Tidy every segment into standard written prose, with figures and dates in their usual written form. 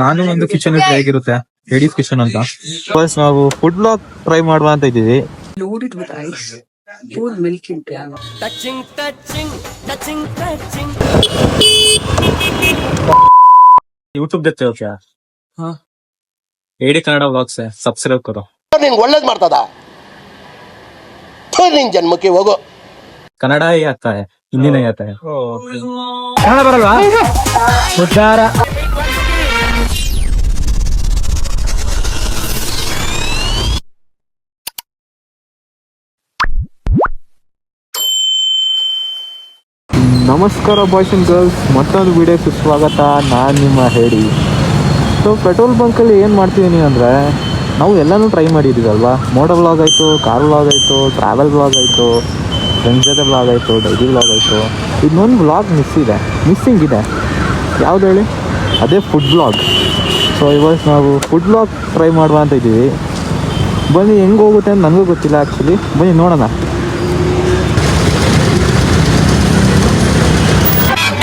ನಾನು ಒಂದು ಕಿಚನ್ ಇದ್ರೆ ಹೇಗಿರುತ್ತೆ, ಲೇಡೀಸ್ ಕಿಚನ್ ಅಂತ. ಫಸ್ಟ್ ನಾವು ಫುಡ್ ಬ್ಲಾಗ್ ಟ್ರೈ ಮಾಡುವ ಅಂತ ಇದ್ದೀವಿ. Loaded with ice. Pour milk into it. Touching. YouTube देखते हो क्या? हाँ. एडी कन्नड़ व्लॉग्स है, सब्सक्राइब करो. ನಿಂಗೆ ಒಳ್ಳೇದ್ ಮಾಡ್ತದ ನಿನ್ ಜನ್ಮಕ್ಕೆ ಹೋಗೋ. कन्नड़ ही आता है, हिंदी नहीं आता है. कन्नड़ बरल्वा? उद्धार. ನಮಸ್ಕಾರ ಬಾಯ್ಸ್ ಅಂಡ್ ಗರ್ಲ್ಸ್, ಮತ್ತೊಂದು ವಿಡಿಯೋಕ್ಕೆ ಸ್ವಾಗತ. ನಾನು ನಿಮ್ಮ ಹೇಳಿ. ಸೊ ಪೆಟ್ರೋಲ್ ಬಂಕಲ್ಲಿ ಏನು ಮಾಡ್ತಿದ್ದೀನಿ ಅಂದರೆ, ನಾವು ಎಲ್ಲನೂ ಟ್ರೈ ಮಾಡಿದ್ದೀವಲ್ವಾ. ಮೋಟೋ ವ್ಲಾಗ್ ಆಯಿತು, ಕಾರ್ ವ್ಲಾಗ್ ಆಯಿತು, ಟ್ರಾವೆಲ್ ವ್ಲಾಗ್ ಆಯಿತು, ಫ್ರೆಂಡ್ಸ್ ಜೊತೆ ವ್ಲಾಗ್ ಆಯಿತು, ಡೈಲಿ ವ್ಲಾಗ್ ಆಯಿತು. ಇನ್ನೊಂದು ವ್ಲಾಗ್ ಮಿಸ್ಸಿಂಗ್ ಇದೆ. ಯಾವ್ದು ಹೇಳಿ? ಅದೇ ಫುಡ್ ವ್ಲಾಗ್. ಸೊ ಇವತ್ತು ನಾವು ಫುಡ್ ವ್ಲಾಗ್ ಟ್ರೈ ಮಾಡುವ ಅಂತ ಇದ್ದೀವಿ. ಬನ್ನಿ, ಹೆಂಗೆ ಹೋಗುತ್ತೆ ಅಂತ ನನಗೂ ಗೊತ್ತಿಲ್ಲ ಆ್ಯಕ್ಚುಲಿ. ಬನ್ನಿ ನೋಡೋಣ.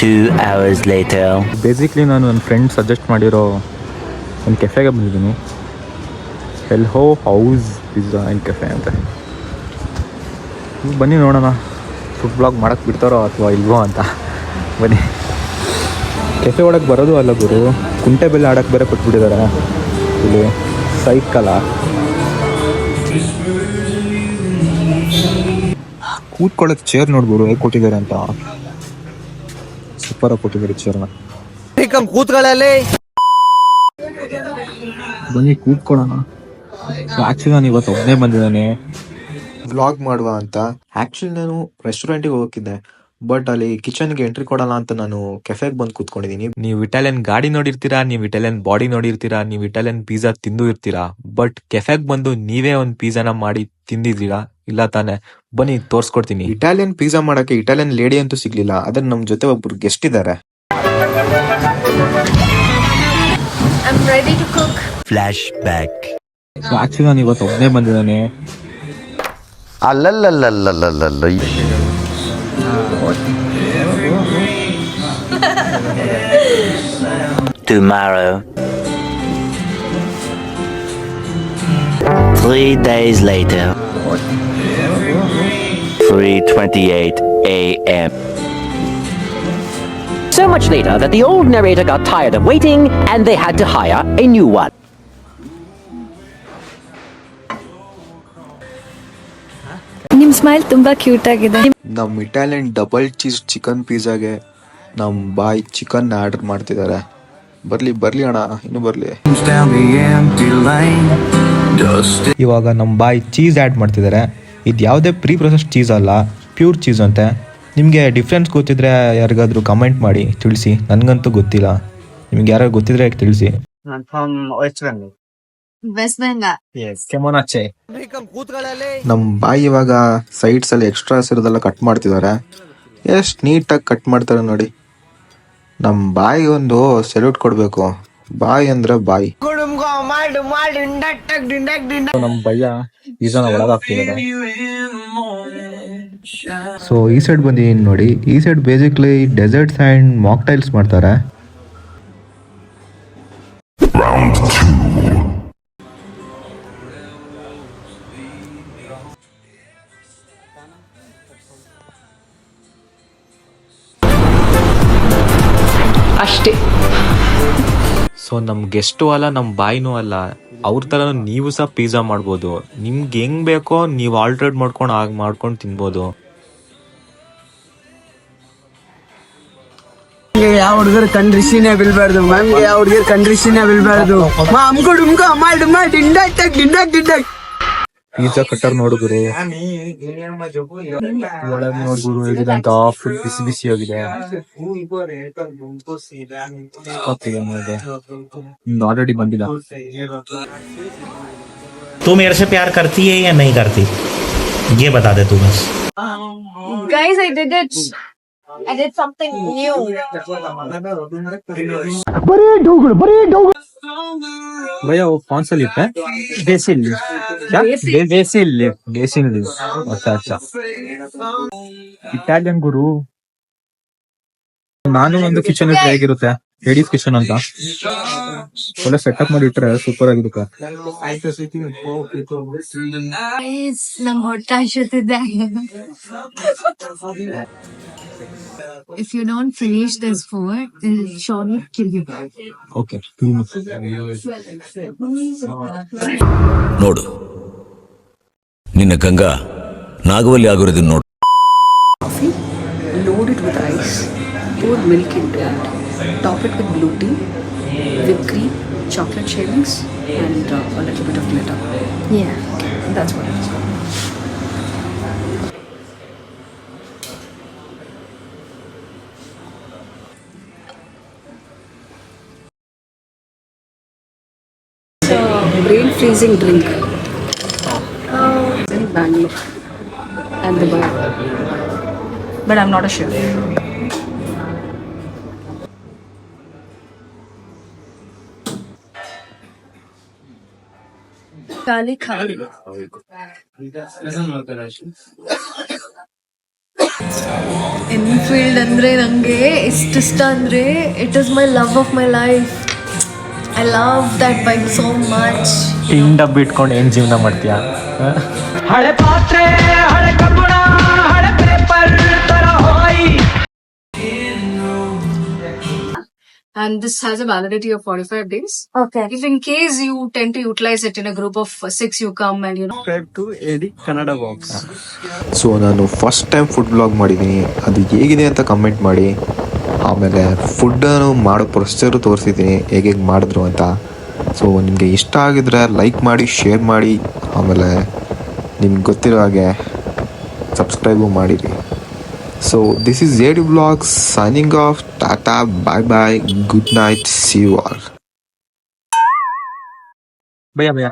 2 hours later. ಬೇಸಿಕ್ಲಿ ನಾನು ನನ್ನ ಫ್ರೆಂಡ್ ಸಜೆಸ್ಟ್ ಮಾಡಿರೋ ಒಂದು ಕೆಫೆಗೆ ಬಂದಿದ್ದೀನಿ. ಹೆಲ್ಹೋ ಹೌಸ್ ಪಿಜ್ಜಾ ಆ್ಯಂಡ್ ಕೆಫೆ ಅಂತ. ಬನ್ನಿ ನೋಡೋಣ ಫುಡ್ ಬ್ಲಾಗ್ ಮಾಡೋಕ್ಕೆ ಬಿಡ್ತಾರೋ ಅಥವಾ ಇಲ್ವೋ ಅಂತ. ಬನ್ನಿ. ಕೆಫೆ ಒಳಗೆ ಬರೋದು ಅಲ್ಲ ಗುರು, ಕುಂಟೆ ಬೆಲೆ ಆಡೋಕ್ಕೆ ಬೇರೆ ಕೊಟ್ಬಿಟ್ಟಿದ್ದಾರೆ ಇಲ್ಲಿ. ಸೈಕಲ ಕೂತ್ಕೊಳ್ಳೋಕ್ಕೆ ಚೇರ್ ನೋಡ್ಬೋದು ಹೇಗೆ ಕೊಟ್ಟಿದ್ದಾರೆ ಅಂತ. ಸೂಪರ್ ಆಗಿ ಕೊಟ್ಟಿದ್ದಾರೆ ಚೇರ್ನ. ಕೂತ್ಗಳಲ್ಲಿ ಬನ್ನಿ ಕೂತ್ಕೊಳ್ಳೋಣ. ಆ್ಯಕ್ಚುಲಿ ನಾನು ಇವತ್ತು ಒಬ್ಬನೇ ಬಂದಿದ್ದಾನೆ ವ್ಲಾಗ್ ಮಾಡುವ ಅಂತ. ಆ್ಯಕ್ಚುಲಿ ನಾನು ರೆಸ್ಟೋರೆಂಟಿಗೆ ಹೋಗಿದ್ದೆ, ಬಟ್ ಅಲ್ಲಿ ಕಿಚನ್ಗೆ ಎಂಟ್ರಿ ಕೊಡಲ್ಲ ಅಂತ ನಾನು ಕೆಫೆಗೆ ಬಂದು ಕೂತ್ಕೊಂಡಿದ್ದೀನಿ. ನೀವು ಇಟಾಲಿಯನ್ ಗಾಡಿ ನೋಡಿರ್ತೀರಾ, ನೀವು ಇಟಾಲಿಯನ್ ಬಾಡಿ ನೋಡಿರ್ತೀರಾ, ನೀವು ಇಟಾಲಿಯನ್ ಪಿಜ್ಜಾ ತಿಂದು ಇರ್ತೀರಾ, ಬಟ್ ಕೆಫೆಗೆ ಬಂದು ನೀವೇ ಒಂದು ಪಿಜ್ಜಾನ ಮಾಡಿ ತಿಂದಿದ್ದೀರಾ ಇಲ್ಲ ತಾನೆ? ಬನ್ನಿ ತೋರಿಸ್ಕೊಡ್ತೀನಿ. ಇಟಾಲಿಯನ್ ಪಿಜ್ಜಾ ಮಾಡೋಕ್ಕೆ ಇಟಾಲಿಯನ್ ಲೇಡಿ ಅಂತೂ ಸಿಗ್ಲಿಲ್ಲ, ಆದ್ರೆ ನಮ್ಮ ಜೊತೆ ಒಬ್ರು ಗೆಸ್ಟ್ ಇದ್ದಾರೆ. I'm ready to cook. Flashback. Actually ನಾನು ಇವತ್ತು ಒಬ್ಬನೇ ಬಂದಿದ್ದಾನೆ. ಅಲ್ಲಲ್ಲಲ್ಲಲ್ಲಲ್ಲಲ್ಲ. Tomorrow. 3 days later. 3:28 a.m. So much later that the old narrator got tired of waiting and they had to hire a new one. ನಿಮ್ ಸ್ಮೈಲ್ ತುಂಬಾ cute ಆಗಿದೆ. ನಮ್ಮ Italian double cheese chicken ಪಿಜ್ಜಾಗೆ ನಮ್ಮ ಬಾಯ್ chicken order ಮಾಡ್ತಿದ್ದಾರೆ. ಬರ್ಲಿ ಅಣ್ಣ, ಇನ್ನು ಬರ್ಲಿ. ಇವಾಗ ನಮ್ಮ ಬಾಯ್ ಚೀಸ್ ಆ್ಯಡ್ ಮಾಡ್ತಿದ್ದಾರೆ. ಇದು ಯಾವುದೇ ಪ್ರೀ ಪ್ರೊಸೆಸ್ಡ್ ಚೀಸ್ ಅಲ್ಲ, ಪ್ಯೂರ್ ಚೀಸ್ ಅಂತೆ. ನಿಮಗೆ ಡಿಫ್ರೆನ್ಸ್ ಗೊತ್ತಿದ್ರೆ ಯಾರಿಗಾದ್ರೂ ಕಮೆಂಟ್ ಮಾಡಿ ತಿಳಿಸಿ, ನನಗಂತೂ ಗೊತ್ತಿಲ್ಲ. ನಿಮ್ಗೆ ಯಾರು ಗೊತ್ತಿದ್ರೆ ತಿಳಿಸಿ. ನಮ್ಮ ಬಾಯಿ ಇವಾಗ ಸೈಡ್ಸ್ ಅಲ್ಲಿ ಎಕ್ಸ್ಟ್ರಾಸ್ ಇರೋದೆಲ್ಲ ಕಟ್ ಮಾಡ್ತಿದ್ದಾರೆ. ಎಷ್ಟು ನೀಟಾಗಿ ಕಟ್ ಮಾಡ್ತಾರೆ ನೋಡಿ. ನಮ್ಮ ಬಾಯಿಗೆ ಒಂದು ಸೆಲ್ಯೂಟ್ ಕೊಡ್ಬೇಕು. ಬಾಯಿ ಅಂದ್ರೆ ಬಾಯಿ. ನಮ್ಮ ಭಯ್ಯ ಈಜನ ಒಳಗಾಗ್ತಿದ್ದಾರೆ. ಸೊ ಈ ಸೈಡ್ ಬಂದಿದ್ದೀನಿ ನೋಡಿ. ಈ side basically deserts and mocktails ಮಾಡ್ತಾರೆ. ಅಷ್ಟೇ. ಸೊ ನಮ್ಮ ಗೆಸ್ಟು ಅಲ್ಲ, ನಮ್ಮ ಬಾಯಿನೂ ಅಲ್ಲ, ಅವ್ರ ಥರ ನೀವು ಸಹ ಪಿಜ್ಜಾ ಮಾಡ್ಬೋದು. ನಿಮ್ಗೆ ಹೆಂಗ್ ಬೇಕೋ ನೀವು ಆಲ್ಟ್ರೇಟ್ ಮಾಡ್ಕೊಂಡು ತಿನ್ಬೋದು. ಯಾವ ಹುಡುಗರು ಕಂಡ್ರಿಸಿನೇ ಬೀಳ್ಬಾರ್ದು, ಮ್ಯಾಮ್ಗೆ ಯಾವ ಹುಡುಗರು ಕಂಡ್ರಿಸಿನೇ ಬೀಳ್ಬಾರ್ದು. ಪಿಜ್ಜಾ ಕಟ್ಟರ್ ನೋಡಿದ್ರು ಒಳಗೆ ನೋಡಿದ್ರು ಹೇಗಿದಂತ ಫುಲ್ ಬಿಸಿ ಆಗಿದೆ. ಆಲ್ರೆಡಿ ಬಂದಿಲ್ಲ. तू मेरे से प्यार करती है या नहीं करती, ये बता दे तू बस. Guys, I did it. I did something new. भैया वो कौन सा लिप है? Basil leaf. क्या? Basil leaf. अच्छा. ಇಟಾಲಿಯನ್ ಗುರು. ನಾನು ಒಂದು ಕಿಚನ್ ಇದ್ರೆ ಹೇಗಿರುತ್ತೆ, ಲೇಡೀಸ್ ಕಿಚನ್ ಅಂತ ಒಳ್ಳೆ ಸೆಟಪ್ ಮಾಡಿ ಇಟ್ರೆ ಸೂಪರ್ ಆಗಿರುತ್ತೆ. ನಮ್ ಹೊಟ್ಟೆ ಹಸಿತಿದೆ. If you don't finish this food, it'll surely kill you. Okay. ನೋಡು ನಿನ್ನ ಗಂಗಾ ನಾಗವಲ್ಲಿ ಆಗಿರೋದನ್ನ ನೋಡು. Load it with ice, pour milk into it, top it with blue tea, whipped cream, chocolate shavings, and a little bit of glitter. Yeah, that's what it is. It's a brain freezing drink. In Bangalore and Dubai, but I'm not a chef. ಖಾಲಿ Enfield ಅಂದ್ರೆ ನಂಗೆ ಇಷ್ಟ ಅಂದ್ರೆ it is my love of my life. I love that bike so much. ಟಿಂಡ ಬಿಟ್ಕೊಂಡು ಏನ್ ಜೀವನ ಮಾಡ್ತೀಯಾ? ಹಳೆ ಪಾತ್ರೆ, ಹಳೆ ಕಬ್ಬಣ, ಹಳೆ ಪೇಪರ್ ತರ ಹೋಯಿ. And this has a validity of 45 days. Okay. If in case you tend to utilize it in a group of 6, you come and Subscribe to AD Kannada Box. So ನಾನು ಫಸ್ಟ್ ಟೈಮ್ ಫುಡ್ ಬ್ಲಾಗ್ ಮಾಡಿದ್ದೀನಿ. ಅದು ಹೇಗಿದೆ ಅಂತ comment ಮಾಡಿ. ಆಮೇಲೆ ಫುಡ್ಡನ್ನು ಮಾಡೋ procedure ತೋರಿಸಿದ್ದೀನಿ ಹೇಗೆ ಮಾಡಿದ್ರು ಅಂತ. ಸೊ ನಿಮಗೆ ಇಷ್ಟ ಆಗಿದ್ರೆ ಲೈಕ್ ಮಾಡಿ, ಶೇರ್ ಮಾಡಿ, ಆಮೇಲೆ ನಿಮ್ಗೆ ಗೊತ್ತಿರೋ ಹಾಗೆ ಸಬ್ಸ್ಕ್ರೈಬು ಮಾಡಿರಿ. So this is AD Vlogs signing off. Tata, bye bye, good night, see you all. Bhaiya,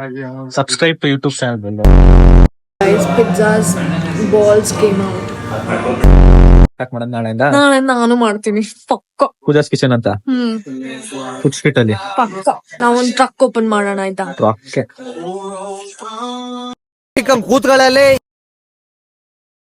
subscribe to YouTube channel. guys, pizzas balls came out. Start ಮಾಡೋಣ ನಾಳೆಯಿಂದ. ನಾನು ಮಾಡ್ತೀನಿ ಪಕ್ಕ. ಪೂಜಾಸ್ ಕಿಚನ್ ಅಂತ ಫುಡ್ ಸ್ಟ್ರೀಟ್ ಅಲ್ಲಿ ಪಕ್ಕ ನಾವೊಂದು ಟ್ರಕ್ ಓಪನ್ ಮಾಡೋಣ ಆಯ್ತಾ? ಓಕೆ. ಕೂತ್ಗಳಲ್ಲಿ